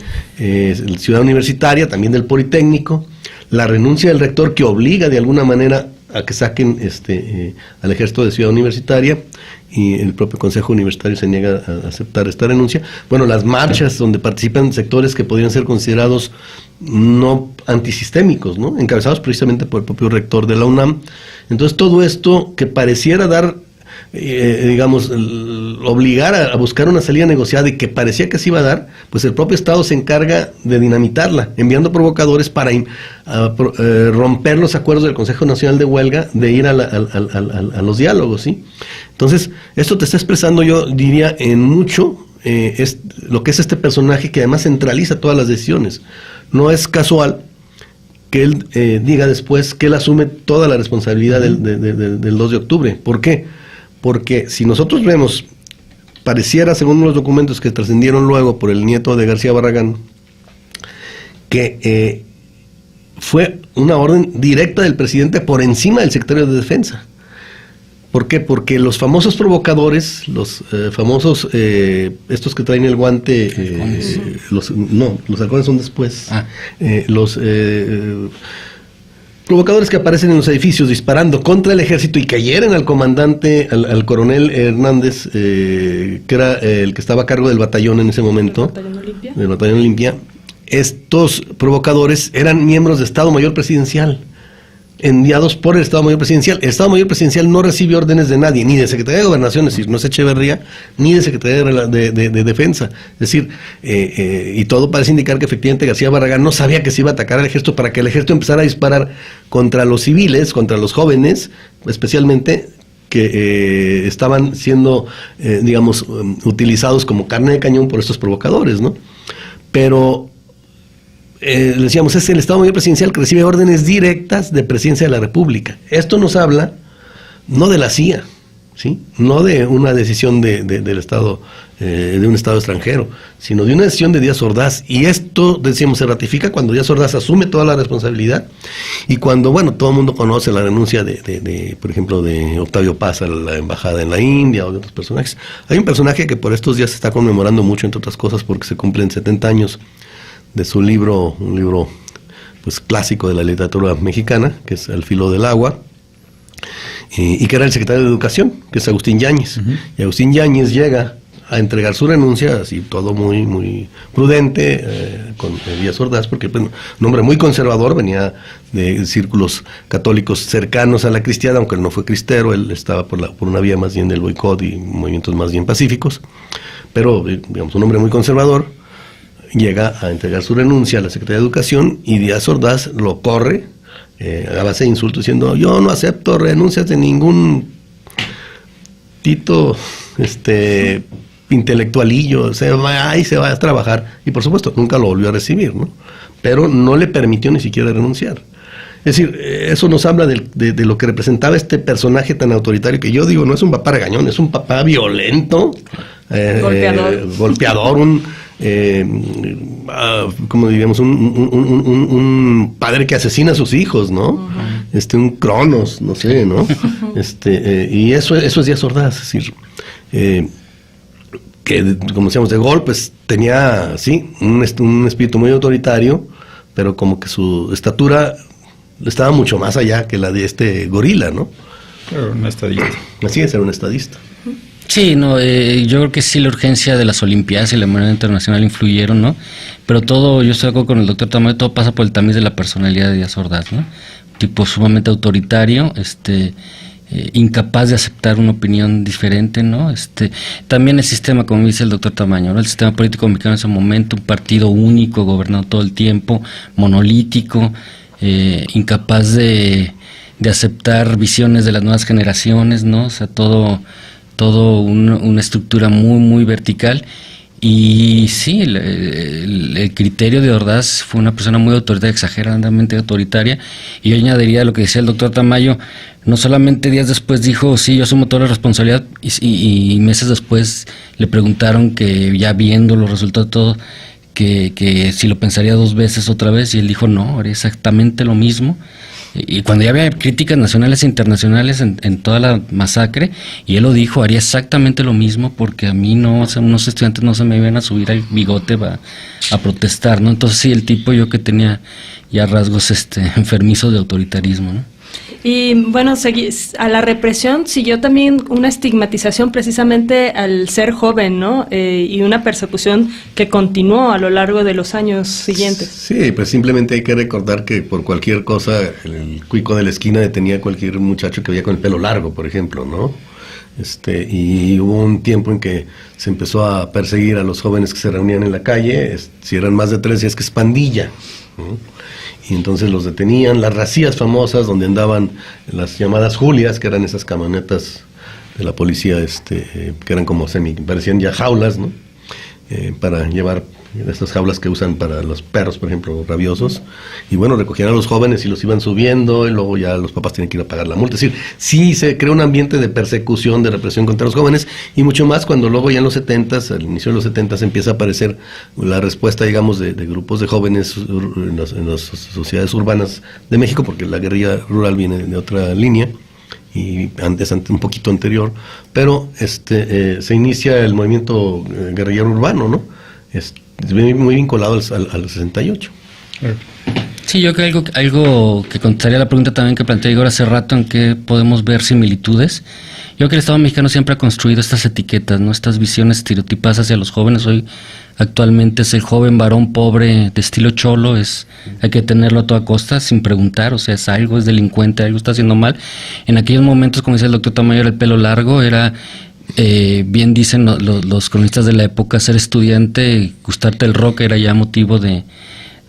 Ciudad Universitaria, también del Politécnico, la renuncia del rector, que obliga de alguna manera a que saquen al ejército de Ciudad Universitaria, y el propio Consejo Universitario se niega a aceptar esta renuncia. Bueno, las marchas donde participan sectores que podrían ser considerados no antisistémicos, ¿no?, encabezados precisamente por el propio rector de la UNAM. Entonces todo esto que pareciera dar, obligar a buscar una salida negociada, y que parecía que se iba a dar, pues el propio Estado se encarga de dinamitarla, enviando provocadores para romper los acuerdos del Consejo Nacional de Huelga de ir a los diálogos, ¿sí? Entonces, esto te está expresando, yo diría, en mucho lo que es este personaje que además centraliza todas las decisiones. No es casual que él diga después que él asume toda la responsabilidad del 2 de octubre. ¿Por qué? Porque si nosotros vemos, pareciera, según los documentos que trascendieron luego por el nieto de García Barragán, que fue una orden directa del presidente por encima del secretario de Defensa. ¿Por qué? Porque los famosos provocadores, los famosos, estos que traen el guante, los halcones son después, los provocadores que aparecen en los edificios disparando contra el ejército y que hieren al comandante, al coronel Hernández, que era el que estaba a cargo del batallón en ese momento, del batallón Olimpia. Estos provocadores eran miembros del Estado Mayor Presidencial, enviados por el Estado Mayor Presidencial. El Estado Mayor Presidencial no recibe órdenes de nadie, ni de Secretaría de Gobernación, es decir, no es Echeverría, ni de Secretaría de Defensa. Es decir, y todo parece indicar que efectivamente García Barragán no sabía que se iba a atacar al ejército, para que el ejército empezara a disparar contra los civiles, contra los jóvenes, especialmente, que estaban siendo, utilizados como carne de cañón por estos provocadores, ¿no? Pero decíamos, es el Estado Mayor Presidencial que recibe órdenes directas de Presidencia de la República. Esto nos habla no de la CIA, ¿sí?, no de una decisión del Estado, de un Estado extranjero, sino de una decisión de Díaz Ordaz. Y esto, decíamos, se ratifica cuando Díaz Ordaz asume toda la responsabilidad, y cuando, todo el mundo conoce la renuncia por ejemplo, de Octavio Paz a la embajada en la India, o de otros personajes. Hay un personaje que por estos días se está conmemorando mucho, entre otras cosas, porque se cumplen 70 años de su libro, un libro pues clásico de la literatura mexicana, que es Al filo del agua, y que era el secretario de Educación, que es Agustín Yáñez. Y Agustín Yáñez llega a entregar su renuncia, así todo muy, muy prudente, con Díaz Ordaz, porque un hombre muy conservador, venía de círculos católicos cercanos a la cristiada, aunque él no fue cristero, él estaba por una vía más bien del boicot y movimientos más bien pacíficos, pero un hombre muy conservador. Llega a entregar su renuncia a la Secretaría de Educación, y Díaz Ordaz lo corre a base de insultos, diciendo: yo no acepto renuncias de ningún Tito intelectualillo, se va a trabajar, y por supuesto nunca lo volvió a recibir, ¿no? Pero no le permitió ni siquiera renunciar. Es decir, eso nos habla de lo que representaba este personaje tan autoritario, que yo digo, no es un papá regañón, es un papá violento, golpeador, como diríamos, un padre que asesina a sus hijos, ¿no? Un Cronos, no sé, ¿no? Y eso es Díaz Ordaz, es decir, que, como decíamos, de Gaulle, pues tenía, sí, un espíritu muy autoritario, pero como que su estatura estaba mucho más allá que la de este gorila, ¿no? Era un estadista. Así es, era un estadista. Sí, no, yo creo que sí la urgencia de las Olimpiadas y la moneda internacional influyeron, ¿no? Pero todo, yo estoy de acuerdo con el doctor Tamayo, todo pasa por el tamiz de la personalidad de Díaz Ordaz, ¿no? Tipo sumamente autoritario, incapaz de aceptar una opinión diferente, ¿no? También el sistema, como dice el doctor Tamayo, ¿no? El sistema político mexicano en ese momento, un partido único, gobernado todo el tiempo, monolítico, incapaz de aceptar visiones de las nuevas generaciones, ¿no? O sea, todo una estructura muy, muy vertical. Y sí, el criterio de Ordaz fue una persona muy autoritaria, exageradamente autoritaria, y yo añadiría lo que decía el doctor Tamayo, no solamente días después dijo, sí, yo asumo toda la responsabilidad, y meses después le preguntaron, que ya viendo los resultados de todo, que si lo pensaría 2 veces otra vez, y él dijo, no, haría exactamente lo mismo. Y cuando ya había críticas nacionales e internacionales en toda la masacre, y él lo dijo, haría exactamente lo mismo, porque a mí no, o sea, unos estudiantes no se me iban a subir al bigote a protestar, ¿no? Entonces sí, el tipo yo que tenía ya rasgos enfermizos de autoritarismo, ¿no? Y bueno, a la represión siguió también una estigmatización precisamente al ser joven, ¿no? Y una persecución que continuó a lo largo de los años siguientes. Sí, pues simplemente hay que recordar que por cualquier cosa el cuico de la esquina detenía a cualquier muchacho que veía con el pelo largo, por ejemplo, ¿no? Y hubo un tiempo en que se empezó a perseguir a los jóvenes que se reunían en la calle, si eran más de 3 días, que es pandilla, ¿no? Y entonces los detenían, las racías famosas donde andaban las llamadas Julias, que eran esas camionetas de la policía, que eran como parecían ya jaulas, ¿no? Para llevar estas jaulas que usan para los perros, por ejemplo, rabiosos, y bueno, recogían a los jóvenes y los iban subiendo, y luego ya los papás tienen que ir a pagar la multa. Es decir, sí se crea un ambiente de persecución, de represión contra los jóvenes, y mucho más cuando luego ya en los 70s, al inicio de los 70s, empieza a aparecer la respuesta, digamos, de grupos de jóvenes en las sociedades urbanas de México, porque la guerrilla rural viene de otra línea, y antes un poquito anterior, pero se inicia el movimiento guerrillero urbano, ¿no? Muy vinculado al 68. Sí, yo creo que algo que contestaría la pregunta también que planteé Igor hace rato, en que podemos ver similitudes. Yo creo que el Estado mexicano siempre ha construido estas etiquetas, ¿no? Estas visiones estereotipadas hacia los jóvenes. Hoy actualmente es el joven varón pobre de estilo cholo, hay que tenerlo a toda costa sin preguntar, o sea, es algo, es delincuente, algo está haciendo mal. En aquellos momentos, como dice el doctor Tamayo, el pelo largo era... bien dicen los cronistas de la época, ser estudiante, gustarte el rock era ya motivo de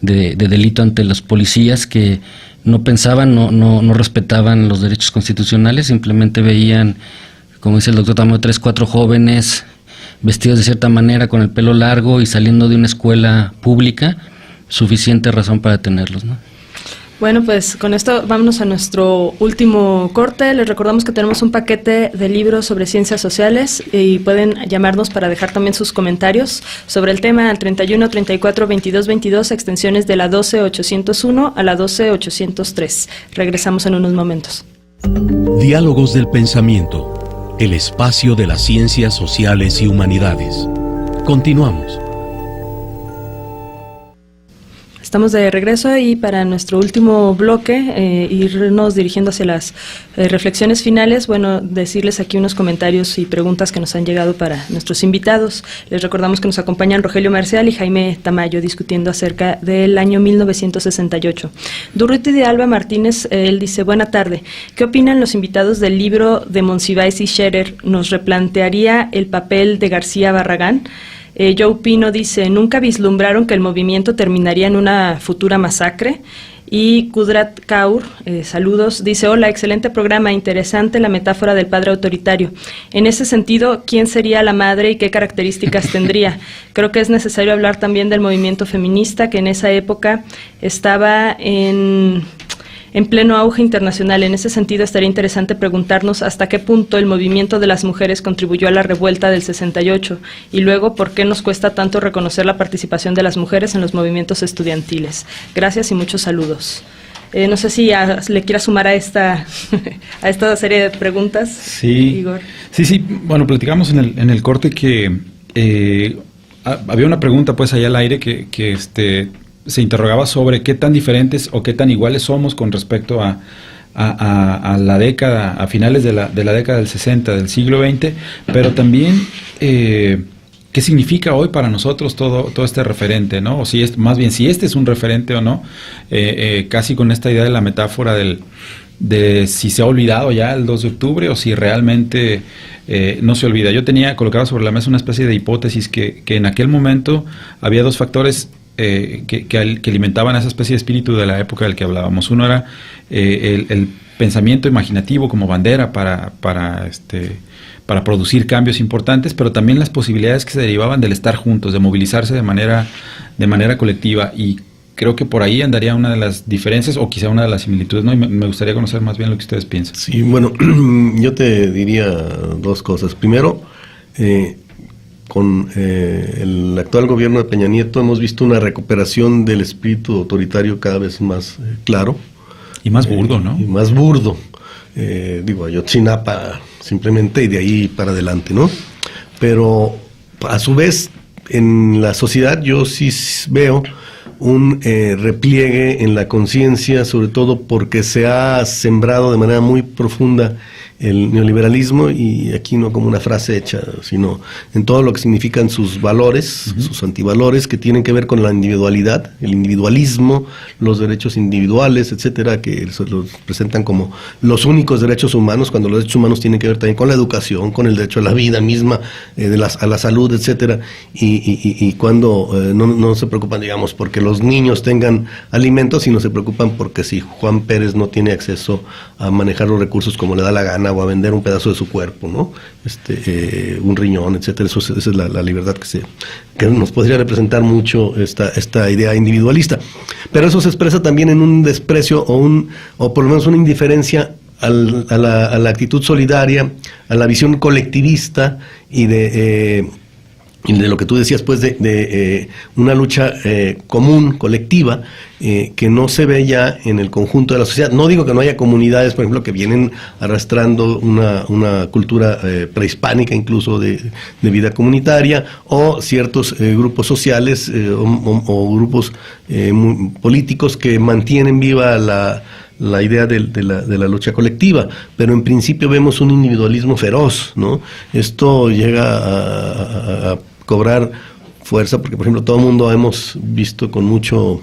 delito ante los policías, que no pensaban, no respetaban los derechos constitucionales, simplemente veían, como dice el doctor Tamayo, 3, 4 jóvenes vestidos de cierta manera con el pelo largo y saliendo de una escuela pública, suficiente razón para detenerlos, ¿no? Bueno, pues con esto vámonos a nuestro último corte. Les recordamos que tenemos un paquete de libros sobre ciencias sociales y pueden llamarnos para dejar también sus comentarios sobre el tema al 31 34 22 22, extensiones de la 12801 a la 12803. Regresamos en unos momentos. Diálogos del pensamiento, el espacio de las ciencias sociales y humanidades. Continuamos. Estamos de regreso y para nuestro último bloque, irnos dirigiendo hacia las reflexiones finales, bueno, decirles aquí unos comentarios y preguntas que nos han llegado para nuestros invitados. Les recordamos que nos acompañan Rogelio Marcial y Jaime Tamayo discutiendo acerca del año 1968. Durruti de Alba Martínez, él dice, buena tarde, ¿qué opinan los invitados del libro de Monsiváis y Scherer? ¿Nos replantearía el papel de García Barragán? Joe Pino dice, ¿nunca vislumbraron que el movimiento terminaría en una futura masacre? Y Kudrat Kaur, saludos, dice: hola, excelente programa, interesante la metáfora del padre autoritario. En ese sentido, ¿quién sería la madre y qué características tendría? Creo que es necesario hablar también del movimiento feminista, que en esa época estaba en pleno auge internacional. En ese sentido, estaría interesante preguntarnos hasta qué punto el movimiento de las mujeres contribuyó a la revuelta del 68 y luego por qué nos cuesta tanto reconocer la participación de las mujeres en los movimientos estudiantiles. Gracias y muchos saludos. No sé si le quiera sumar a esta serie de preguntas, sí, Igor. Sí, bueno, platicamos en el corte que había una pregunta pues allá al aire que se interrogaba sobre qué tan diferentes o qué tan iguales somos con respecto a la década, a finales de la década del 60 del siglo XX, pero también qué significa hoy para nosotros todo este referente, ¿no? O si más bien si este es un referente o no, casi con esta idea de la metáfora de si se ha olvidado ya el 2 de octubre o si realmente no se olvida. Yo tenía colocado sobre la mesa una especie de hipótesis que en aquel momento había dos factores que alimentaban esa especie de espíritu de la época del que hablábamos. Uno era el pensamiento imaginativo como bandera para producir cambios importantes, pero también las posibilidades que se derivaban del estar juntos, de movilizarse de manera colectiva, y creo que por ahí andaría una de las diferencias o quizá una de las similitudes, ¿no? Y me gustaría conocer más bien lo que ustedes piensan. Sí, bueno, yo te diría dos cosas. Primero, con el actual gobierno de Peña Nieto hemos visto una recuperación del espíritu autoritario cada vez más claro. Y más burdo, ¿no? Y más burdo. Ayotzinapa simplemente, y de ahí para adelante, ¿no? Pero a su vez, en la sociedad yo sí veo un repliegue en la conciencia, sobre todo porque se ha sembrado de manera muy profunda el neoliberalismo, y aquí no como una frase hecha, sino en todo lo que significan sus valores, sus antivalores, que tienen que ver con la individualidad, el individualismo, los derechos individuales, etcétera, que los presentan como los únicos derechos humanos, cuando los derechos humanos tienen que ver también con la educación, con el derecho a la vida misma, a la salud, etcétera, y cuando no se preocupan, digamos, porque los niños tengan alimentos, sino se preocupan porque si Juan Pérez no tiene acceso a manejar los recursos como le da la gana, o a vender un pedazo de su cuerpo, ¿no? Un riñón, etcétera. Esa es la libertad que nos podría representar mucho esta idea individualista. Pero eso se expresa también en un desprecio o por lo menos una indiferencia a la actitud solidaria, a la visión colectivista y de lo que tú decías, pues, de una lucha común, colectiva, que no se ve ya en el conjunto de la sociedad. No digo que no haya comunidades, por ejemplo, que vienen arrastrando una cultura prehispánica, incluso de vida comunitaria, o ciertos grupos sociales o grupos políticos que mantienen viva la idea de la lucha colectiva, pero en principio vemos un individualismo feroz, ¿no? Esto llega a cobrar fuerza porque, por ejemplo, todo el mundo hemos visto con mucho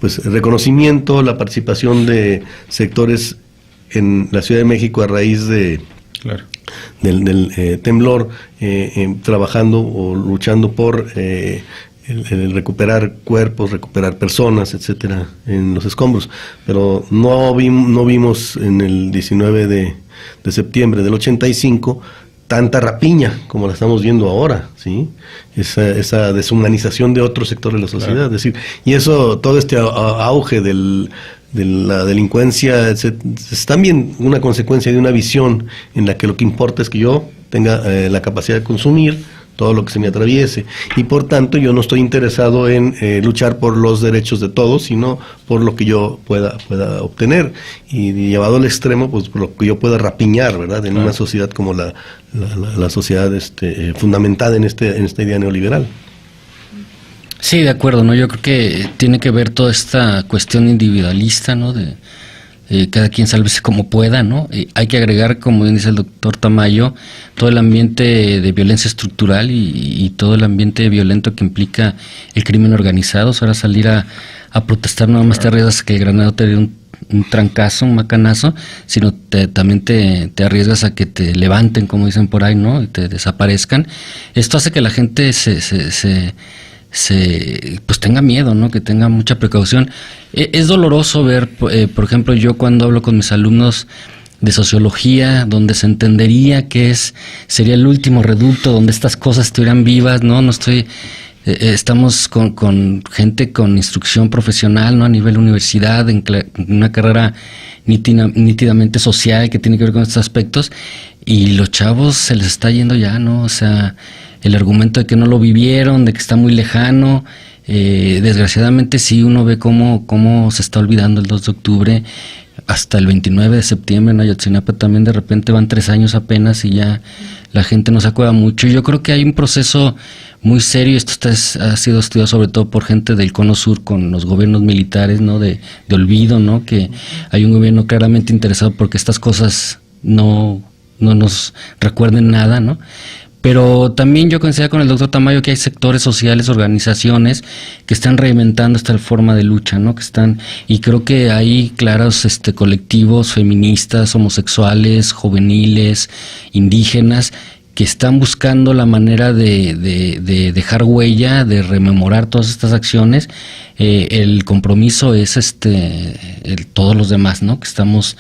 pues reconocimiento la participación de sectores en la Ciudad de México a raíz del temblor, trabajando o luchando por el recuperar cuerpos, recuperar personas, etcétera, en los escombros. Pero no vimos en el 19 de septiembre del 85 tanta rapiña como la estamos viendo ahora, ¿sí? Esa deshumanización de otro sector de la sociedad. Claro. Es decir, y eso, todo este auge de la delincuencia, es también una consecuencia de una visión en la que lo que importa es que yo tenga la capacidad de consumir todo lo que se me atraviese, y por tanto yo no estoy interesado en luchar por los derechos de todos, sino por lo que yo pueda obtener, y llevado al extremo, pues por lo que yo pueda rapiñar, ¿verdad? En una sociedad como la sociedad fundamentada en esta idea neoliberal. Sí, de acuerdo, ¿no? Yo creo que tiene que ver toda esta cuestión individualista, ¿no? De cada quien sálvese como pueda, ¿no? Hay que agregar, como bien dice el doctor Tamayo, todo el ambiente de violencia estructural y todo el ambiente violento que implica el crimen organizado. O sea, ahora salir a protestar no más te arriesgas a que el granado te dé un trancazo, un macanazo, sino también te arriesgas a que te levanten, como dicen por ahí, ¿no? Y te desaparezcan. Esto hace que la gente se pues tenga miedo, ¿no? Que tenga mucha precaución. Es doloroso ver, por ejemplo, yo cuando hablo con mis alumnos de sociología, donde se entendería que sería el último reducto donde estas cosas estuvieran vivas, ¿no? Estamos con gente con instrucción profesional, ¿no? A nivel universidad, en una carrera nítidamente social que tiene que ver con estos aspectos, y los chavos se les está yendo ya, ¿no? O sea, el argumento de que no lo vivieron, de que está muy lejano, desgraciadamente sí uno ve cómo se está olvidando el 2 de octubre, hasta el 29 de septiembre en Ayotzinapa también de repente van 3 años apenas y ya la gente no se acuerda mucho. Yo creo que hay un proceso muy serio, esto ha sido estudiado sobre todo por gente del Cono Sur con los gobiernos militares, ¿no? De olvido, ¿no? Que hay un gobierno claramente interesado porque estas cosas no nos recuerden nada, ¿no? Pero también yo coincido con el doctor Tamayo que hay sectores sociales, organizaciones que están reinventando esta forma de lucha, ¿no? Y creo que hay claros colectivos feministas, homosexuales, juveniles, indígenas, que están buscando la manera de dejar huella, de rememorar todas estas acciones. El compromiso es todos los demás, ¿no? Que estamos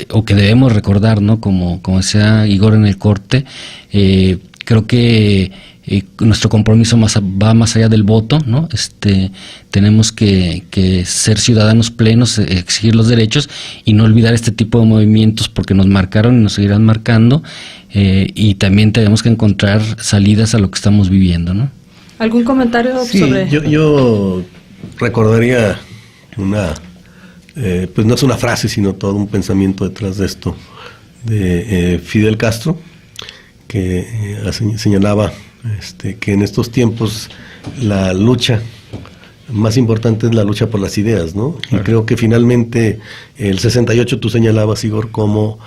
o que debemos recordar, ¿no? Como decía Igor en el corte, creo que nuestro compromiso va más allá del voto, ¿no? Tenemos que ser ciudadanos plenos, exigir los derechos y no olvidar este tipo de movimientos porque nos marcaron y nos seguirán marcando, y también tenemos que encontrar salidas a lo que estamos viviendo, ¿no? ¿Algún comentario sobre...? Yo recordaría pues no es una frase, sino todo un pensamiento detrás de esto, de Fidel Castro, que señalaba que en estos tiempos la lucha más importante es la lucha por las ideas, ¿no? Claro. Y creo que finalmente el 68 tú señalabas, Igor, cómo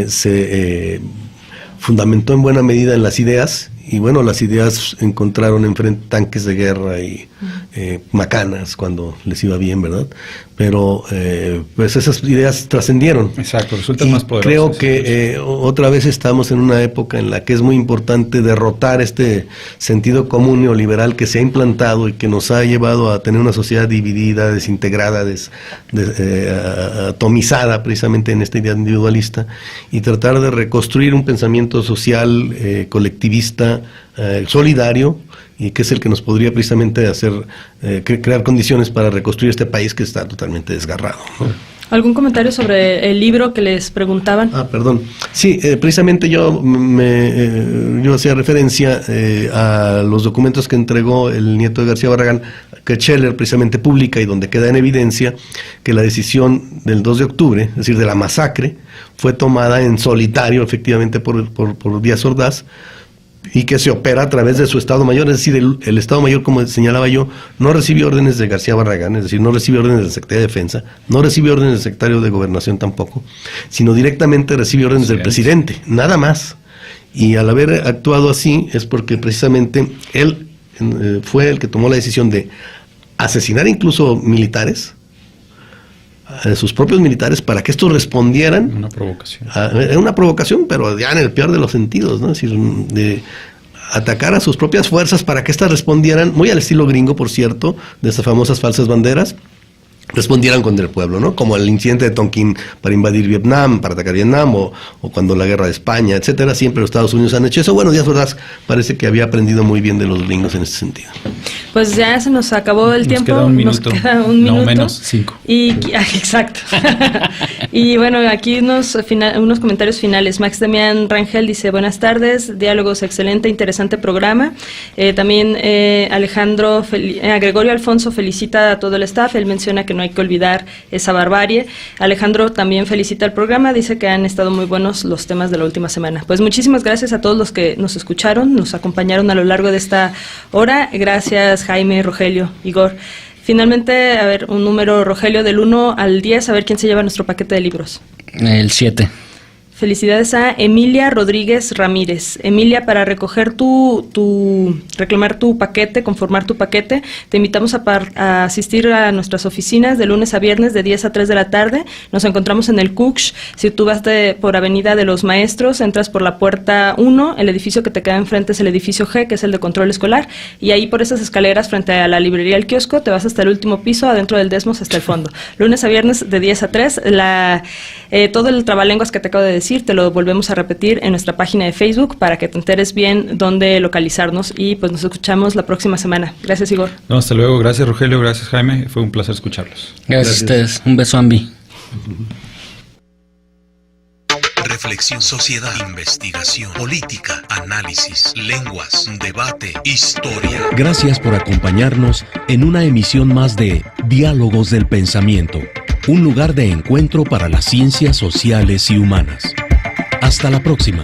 se fundamentó en buena medida en las ideas, y bueno, las ideas encontraron enfrente tanques de guerra y macanas cuando les iba bien, ¿verdad? Pero pues esas ideas trascendieron. Exacto, resultan más poderosas. Creo que otra vez estamos en una época en la que es muy importante derrotar este sentido común neoliberal que se ha implantado y que nos ha llevado a tener una sociedad dividida, desintegrada, atomizada precisamente en esta idea individualista, y tratar de reconstruir un pensamiento social, colectivista, solidario, y que es el que nos podría precisamente hacer crear condiciones para reconstruir este país que está totalmente desgarrado, ¿no? ¿Algún comentario sobre el libro que les preguntaban? Perdón. Sí, precisamente yo hacía referencia a los documentos que entregó el nieto de García Barragán, que Scheller precisamente publica y donde queda en evidencia que la decisión del 2 de octubre, es decir, de la masacre, fue tomada en solitario, efectivamente, por Díaz Ordaz, y que se opera a través de su Estado Mayor, es decir, el Estado Mayor, como señalaba yo, no recibe órdenes de García Barragán, es decir, no recibe órdenes del Secretario de Defensa, no recibe órdenes del Secretario de Gobernación tampoco, sino directamente recibe órdenes del presidente, nada más. Y al haber actuado así es porque precisamente él fue el que tomó la decisión de asesinar incluso militares, sus propios militares, para que estos respondieran. Una provocación. Era una provocación, pero ya en el peor de los sentidos, ¿no? Es decir, de atacar a sus propias fuerzas para que éstas respondieran, muy al estilo gringo, por cierto, de esas famosas falsas banderas, respondieran contra el pueblo, ¿no? Como el incidente de Tonkin para invadir Vietnam, para atacar Vietnam, o cuando la guerra de España, etcétera. Siempre los Estados Unidos han hecho eso. Bueno, Díaz Ordaz parece que había aprendido muy bien de los gringos en este sentido. Pues ya se nos acabó el tiempo. Nos queda un minuto. No, menos 5. Exacto. Y bueno, aquí unos comentarios finales. Max Damián Rangel dice: buenas tardes, diálogos, excelente, interesante programa. También Gregorio Alfonso felicita a todo el staff. Él menciona que no hay que olvidar esa barbarie. Alejandro también felicita el programa, dice que han estado muy buenos los temas de la última semana. Pues muchísimas gracias a todos los que nos escucharon, nos acompañaron a lo largo de esta hora. Gracias, Jaime, Rogelio, Igor. Finalmente, a ver, un número, Rogelio, del 1 al 10, a ver quién se lleva nuestro paquete de libros. El 7. Felicidades a Emilia Rodríguez Ramírez. Emilia, para recoger reclamar tu paquete, conformar tu paquete, te invitamos a asistir a nuestras oficinas de lunes a viernes de 10 a 3 de la tarde. Nos encontramos en el Cuxx. Si tú vas por Avenida de los Maestros, entras por la puerta 1, el edificio que te queda enfrente es el edificio G, que es el de control escolar, y ahí por esas escaleras frente a la librería El Kiosco, te vas hasta el último piso, adentro del Desmos hasta el fondo. Lunes a viernes de 10 a 3. Todo el trabalenguas que te acabo de decir te lo volvemos a repetir en nuestra página de Facebook para que te enteres bien dónde localizarnos, y pues nos escuchamos la próxima semana. Gracias, Igor. No, hasta luego. Gracias, Rogelio. Gracias, Jaime. Fue un placer escucharlos. Gracias a ustedes. Un beso, Ambi. Reflexión, sociedad, investigación, política, análisis, lenguas, debate, historia. Gracias por acompañarnos en una emisión más de Diálogos del Pensamiento, un lugar de encuentro para las ciencias sociales y humanas. Hasta la próxima.